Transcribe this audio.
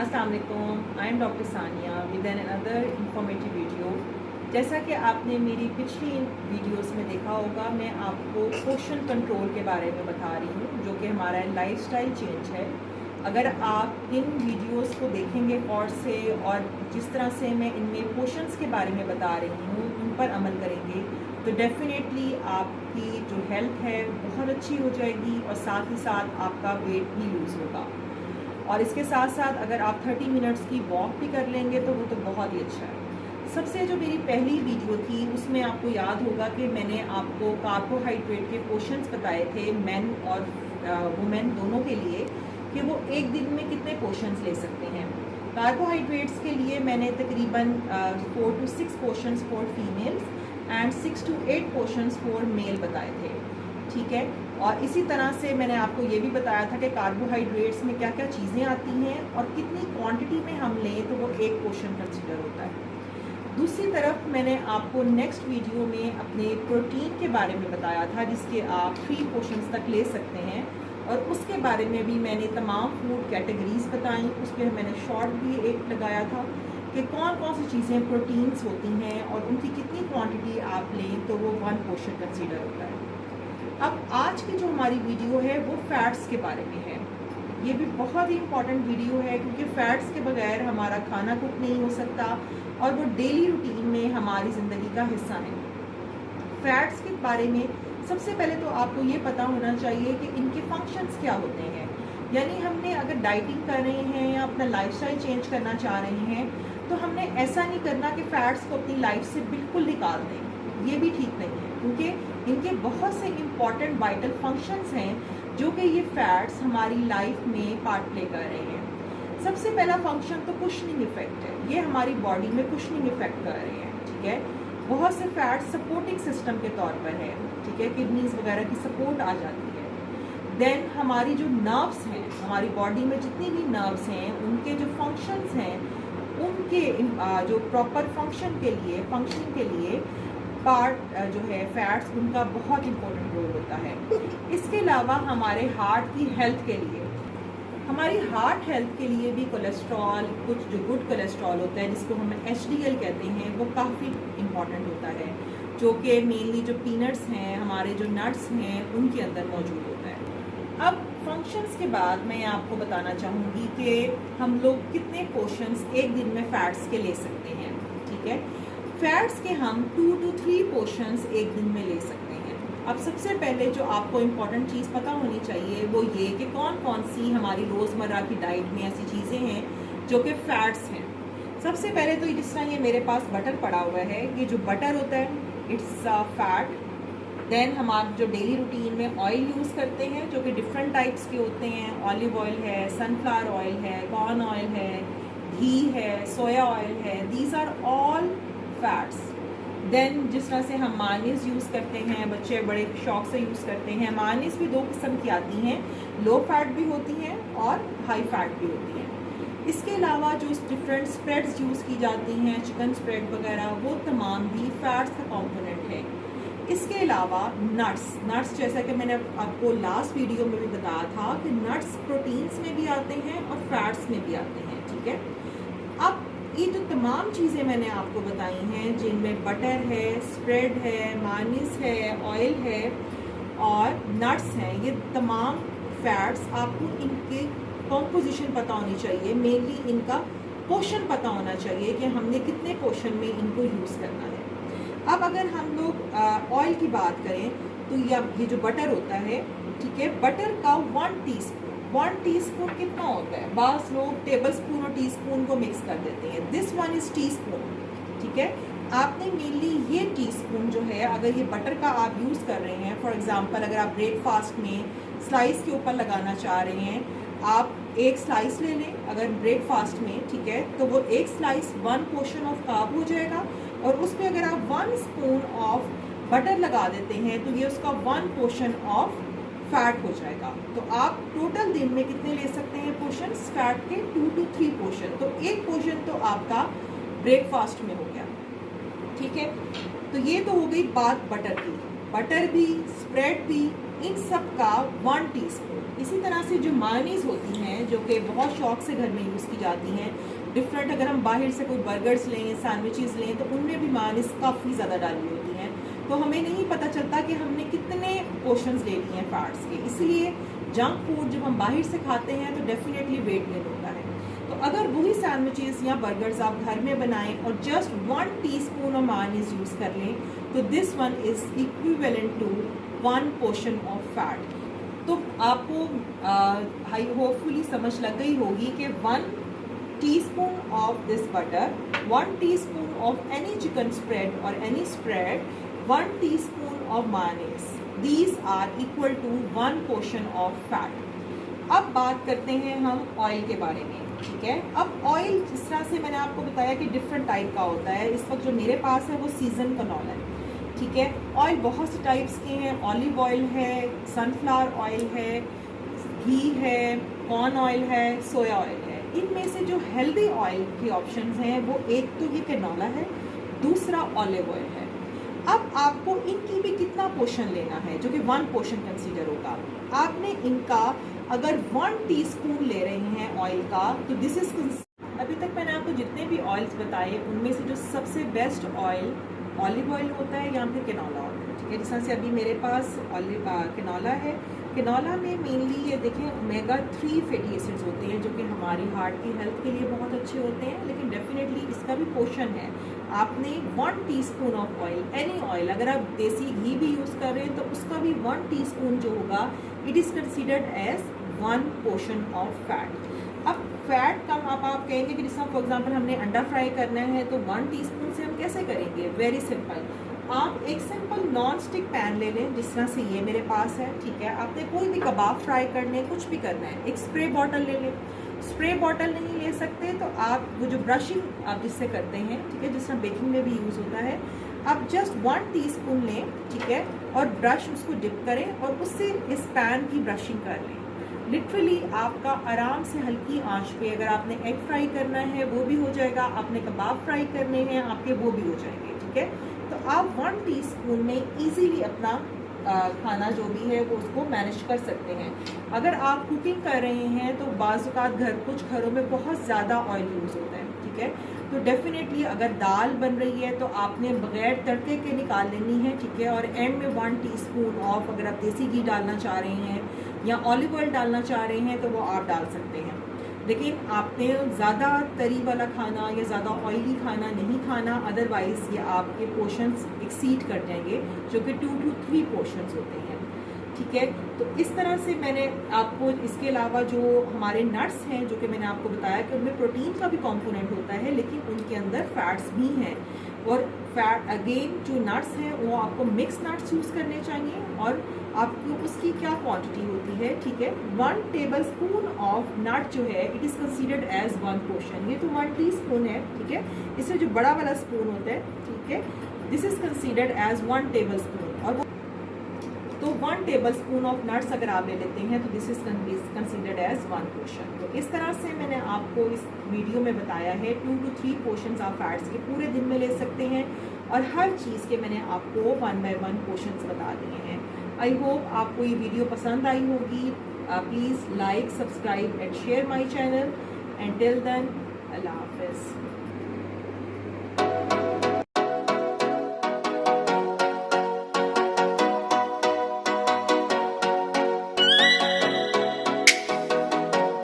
अस्सलाम वालेकुम, I am doctor Sania with another informative video. जैसा कि आपने मेरी पिछली वीडियोस में देखा होगा, मैं आपको पोर्शन कंट्रोल के बारे में बता रही हूँ, जो कि हमारा लाइफस्टाइल चेंज है। अगर आप इन वीडियोस को देखेंगे गौर से और जिस तरह से मैं इनमें पोर्शंस के बारे में बता रही हूँ उन पर अमल करेंगे तो डेफिनेटली आपकी जो हेल्थ है बहुत अच्छी हो जाएगी और साथ ही साथ आपका वेट भी लूज़ होगा। और इसके साथ साथ अगर आप 30 मिनट्स की वॉक भी कर लेंगे तो वो तो बहुत ही अच्छा है। सबसे जो मेरी पहली वीडियो थी उसमें आपको याद होगा कि मैंने आपको कार्बोहाइड्रेट के पोर्शंस बताए थे मेन और वुमेन दोनों के लिए, कि वो एक दिन में कितने पोर्शंस ले सकते हैं। कार्बोहाइड्रेट्स के लिए मैंने तकरीबन 4 to 6 portions for females and 6 to 8 portions for male बताए थे, ठीक है। और इसी तरह से मैंने आपको ये भी बताया था कि कार्बोहाइड्रेट्स में क्या क्या चीज़ें आती हैं और कितनी क्वांटिटी में हम लें तो वो एक पोर्शन कंसीडर होता है। दूसरी तरफ मैंने आपको नेक्स्ट वीडियो में अपने प्रोटीन के बारे में बताया था, जिसके आप 3 पोर्शंस तक ले सकते हैं, और उसके बारे में भी मैंने तमाम फूड कैटेगरीज बताई। उस पर मैंने शॉर्ट भी एक लगाया था कि कौन कौन सी चीज़ें प्रोटीन्स होती हैं और उनकी कितनी क्वांटिटी आप लें तो वो 1 पोर्शन कंसीडर होता है। अब आज की जो हमारी वीडियो है वो फैट्स के बारे में है। ये भी बहुत ही इम्पॉर्टेंट वीडियो है क्योंकि फैट्स के बगैर हमारा खाना कुक नहीं हो सकता और वो डेली रूटीन में हमारी ज़िंदगी का हिस्सा है। फैट्स के बारे में सबसे पहले तो आपको ये पता होना चाहिए कि इनके फंक्शंस क्या होते हैं। यानी हमने अगर डाइटिंग कर रहे हैं या अपना लाइफस्टाइल चेंज करना चाह रहे हैं तो हमने ऐसा नहीं करना कि फ़ैट्स को अपनी लाइफ से बिल्कुल निकाल दें। ये भी ठीक नहीं है क्योंकि इनके बहुत से इम्पॉर्टेंट वाइटल फंक्शंस हैं जो कि ये फैट्स हमारी लाइफ में पार्ट प्ले कर रहे हैं। सबसे पहला फंक्शन तो कुशनिंग इफेक्ट है। ये हमारी बॉडी में कुशनिंग इफेक्ट कर रहे हैं, ठीक है। बहुत से फैट्स सपोर्टिंग सिस्टम के तौर पर है, ठीक है, किडनीज वगैरह की सपोर्ट आ जाती है। देन हमारी जो नर्व्स हैं, हमारी बॉडी में जितनी भी नर्व्स हैं उनके जो फंक्शंस हैं, उनके जो प्रॉपर फंक्शनिंग के लिए पार्ट जो है फैट्स, उनका बहुत इंपॉर्टेंट रोल होता है। इसके अलावा हमारे हार्ट की हेल्थ के लिए, हमारी हार्ट हेल्थ के लिए भी कोलेस्ट्रॉल, कुछ जो गुड कोलेस्ट्रॉल होता है जिसको हम HDL कहते हैं, वो काफ़ी इम्पॉर्टेंट होता है, जो कि मेनली जो पीनट्स हैं, हमारे जो नट्स हैं, उनके अंदर मौजूद होता है। अब फंक्शंस के बाद मैं आपको बताना चाहूँगी कि हम लोग कितने पोर्शंस एक दिन में फैट्स के ले सकते हैं, ठीक है। फैट्स के हम 2 to 3 पोर्शंस एक दिन में ले सकते हैं। अब सबसे पहले जो आपको इम्पॉर्टेंट चीज़ पता होनी चाहिए वो ये कि कौन कौन सी हमारी रोज़मर्रा की डाइट में ऐसी चीज़ें हैं जो कि फैट्स हैं। सबसे पहले तो जिस तरह ये मेरे पास बटर पड़ा हुआ है, ये जो बटर होता है इट्स अ फैट। देन हम आप जो डेली रूटीन में ऑयल यूज़ करते हैं जो कि डिफरेंट टाइप्स के होते हैं, ऑलिव ऑयल है, सनफ्लावर ऑयल है, कॉर्न ऑयल है, घी है, सोया ऑयल है, these are all fats. Then जिस तरह से हम मायोनीज़ यूज़ करते हैं, बच्चे बड़े शौक से यूज़ करते हैं। मायोनीज़ भी 2 किस्म की आती हैं, लो फैट भी होती हैं और हाई फैट भी होती हैं। इसके अलावा जो डिफरेंट स्प्रेड्स यूज़ की जाती हैं, चिकन स्प्रेड वगैरह, वो तमाम भी फैट्स का कॉम्पोनेंट है। इसके अलावा नट्स जैसा कि मैंने आपको लास्ट वीडियो में भी बताया था कि नट्स प्रोटीन्स में भी आते हैं और फैट्स में भी आते हैं, ठीक है। अब ये जो तमाम चीज़ें मैंने आपको बताई हैं, जिनमें बटर है, स्प्रेड है, मायोनीज़ है, ऑयल है और नट्स हैं, ये तमाम फैट्स, आपको इनके कॉम्पोजिशन पता होनी चाहिए, मेनली इनका पोर्शन पता होना चाहिए कि हमने कितने पोर्शन में इनको यूज़ करना है। अब अगर हम लोग ऑयल की बात करें तो ये जो बटर होता है, ठीक है, बटर का 1 टीस्पून कितना होता है? बाज़ लोग टेबल स्पून और टीस्पून को मिक्स कर देते हैं। दिस वन इज़ टीस्पून, ठीक है। आपने मेनली ये टीस्पून जो है, अगर ये बटर का आप यूज़ कर रहे हैं, फॉर एग्जांपल अगर आप ब्रेकफास्ट में स्लाइस के ऊपर लगाना चाह रहे हैं, आप एक स्लाइस ले लें अगर ब्रेकफास्ट में, ठीक है, तो वो एक स्लाइस 1 पोर्शन ऑफ कार्ब हो जाएगा और उस पर अगर आप 1 स्पून ऑफ बटर लगा देते हैं तो ये उसका 1 पोर्शन ऑफ फैट हो जाएगा। तो आप टोटल दिन में कितने ले सकते हैं पोर्शन फैट के? 2 to 3 पोर्शन। तो एक पोर्शन तो आपका ब्रेकफास्ट में हो गया, ठीक है। तो ये तो हो गई बात बटर की। बटर भी, स्प्रेड भी, इन सब का 1 टीस्पून। इसी तरह से जो मायोनीज़ होती हैं, जो कि बहुत शौक से घर में यूज़ की जाती हैं, डिफरेंट, अगर हम बाहर से कोई बर्गर्स लें, सैंडविचेस लें, तो उनमें भी मायोनीज़ काफ़ी ज़्यादा डाली होती हैं, तो हमें नहीं पता चलता कि हमने कितने पोर्शंस ले लिए हैं फैट्स के। इसलिए जंक फूड जब हम बाहर से खाते हैं तो डेफिनेटली वेट गेन होता है। तो अगर वही सैंडविचेस या बर्गर्स आप घर में बनाएं और just 1 teaspoon of mayonnaise use कर लें, तो this one is equivalent to 1 portion of fat. तो आपको होपफुली समझ लग गई होगी कि 1 teaspoon of this butter, 1 teaspoon of any chicken spread or any spread, 1 teaspoon of mayonnaise. These are equal to 1 portion of fat. अब बात करते हैं हम ऑयल के बारे में, ठीक है। अब ऑयल जिस तरह से मैंने आपको बताया कि डिफरेंट टाइप का होता है, इस वक्त जो मेरे पास है वो सीजन कनोला है, ठीक है। ऑयल बहुत से टाइप्स के हैं, ऑलिव ऑयल है, सनफ्लावर ऑयल है, घी है, कॉर्न ऑयल है, सोया ऑयल है। इनमें से जो हेल्दी ऑयल के ऑप्शंस हैं वो एक तो ये कैनोला है, दूसरा ऑलिव ऑयल है। अब आपको इनकी भी कितना पोर्शन लेना है, जो कि 1 पोर्शन कंसीडर होगा। आपने इनका अगर 1 टीस्पून ले रहे हैं ऑयल का, तो दिस इज, अभी तक मैंने आपको जितने भी ऑयल्स बताए उनमें से जो सबसे बेस्ट ऑयल ऑलिव ऑयल होता है या फिर कैनोला ऑयल, ठीक है। जिस तरह से अभी मेरे पास कैनोला है, कैनोला में मेनली ये देखें ओमेगा 3 फैटी एसिड्स होते हैं, जो कि हमारी हार्ट की हेल्थ के लिए बहुत अच्छे होते हैं, लेकिन डेफिनेटली इसका भी पोर्शन है। आपने 1 teaspoon of oil, any oil, अगर आप देसी घी भी यूज़ कर रहे हैं तो उसका भी 1 टीस्पून जो होगा, it is considered as 1 portion of fat. अब फैट कम आप कहेंगे कि जैसा फॉर एग्जांपल हमने अंडा फ्राई करना है तो 1 टीस्पून से हम कैसे करेंगे? वेरी सिंपल, आप एक सिंपल नॉन स्टिक पैन ले लें, जिस तरह से ये मेरे पास है, ठीक है। आपने कोई भी कबाब फ्राई करने, कुछ भी करना है, एक स्प्रे बॉटल ले लें। स्प्रे बॉटल नहीं ले सकते तो आप वो जो ब्रशिंग आप जिससे करते हैं, ठीक है, जिस तरह बेकिंग में भी यूज़ होता है, आप जस्ट 1 टीस्पून लें, ठीक है, और ब्रश उसको डिप करें और उससे इस पैन की ब्रशिंग कर लें। लिटरली आपका आराम से हल्की आंच पे, अगर आपने एग फ्राई करना है वो भी हो जाएगा, आपने कबाब फ्राई करने हैं आपके वो भी हो जाएंगे, ठीक है। तो आप 1 टीस्पून में इजीली अपना खाना जो भी है वो उसको मैनेज कर सकते हैं। अगर आप कुकिंग कर रहे हैं तो बाज़-औक़ात कुछ घरों में बहुत ज़्यादा ऑयल यूज़ होता है, ठीक है। तो डेफिनेटली अगर दाल बन रही है तो आपने बग़ैर तड़के के निकाल लेनी है, ठीक है। और एंड में 1 टीस्पून ऑफ, अगर आप देसी घी डालना चाह रहे हैं या ऑलिव ऑयल डालना चाह रहे हैं तो वो आप डाल सकते हैं, लेकिन आपने ज़्यादा तरी वाला खाना या ज़्यादा ऑयली खाना नहीं खाना, अदरवाइज़ ये आपके पोर्शंस एक्सीड कर जाएंगे, जो कि 2 to 3 पोर्शंस होते हैं, ठीक है। तो इस तरह से मैंने आपको, इसके अलावा जो हमारे नट्स हैं, जो कि मैंने आपको बताया कि उनमें प्रोटीन का भी कंपोनेंट होता है, लेकिन उनके अंदर फैट्स भी हैं। और फैट अगेन जो नट्स हैं वो आपको मिक्स नट्स यूज़ करने चाहिए, और आपको उसकी क्या क्वांटिटी होती है, ठीक है। 1 टेबल स्पून ऑफ नट जो है it is considered as 1 portion. ये तो 1 टीस्पून है, ठीक है। इससे जो बड़ा वाला स्पून होता है, ठीक है, this is considered as 1 tablespoon. और तो 1 टेबल स्पून ऑफ नट्स अगर आप ले लेते हैं तो this is considered as 1 portion. तो इस तरह से मैंने आपको इस वीडियो में बताया है 2 to 3 पोर्शंस आप फैट्स के पूरे दिन में ले सकते हैं, और हर चीज़ के मैंने आपको 1 by 1 पोर्शंस बता दिए हैं। आई होप आपको ये वीडियो पसंद आई होगी। Please like, subscribe and share my channel, and till then अल्लाह हाफ़िज़।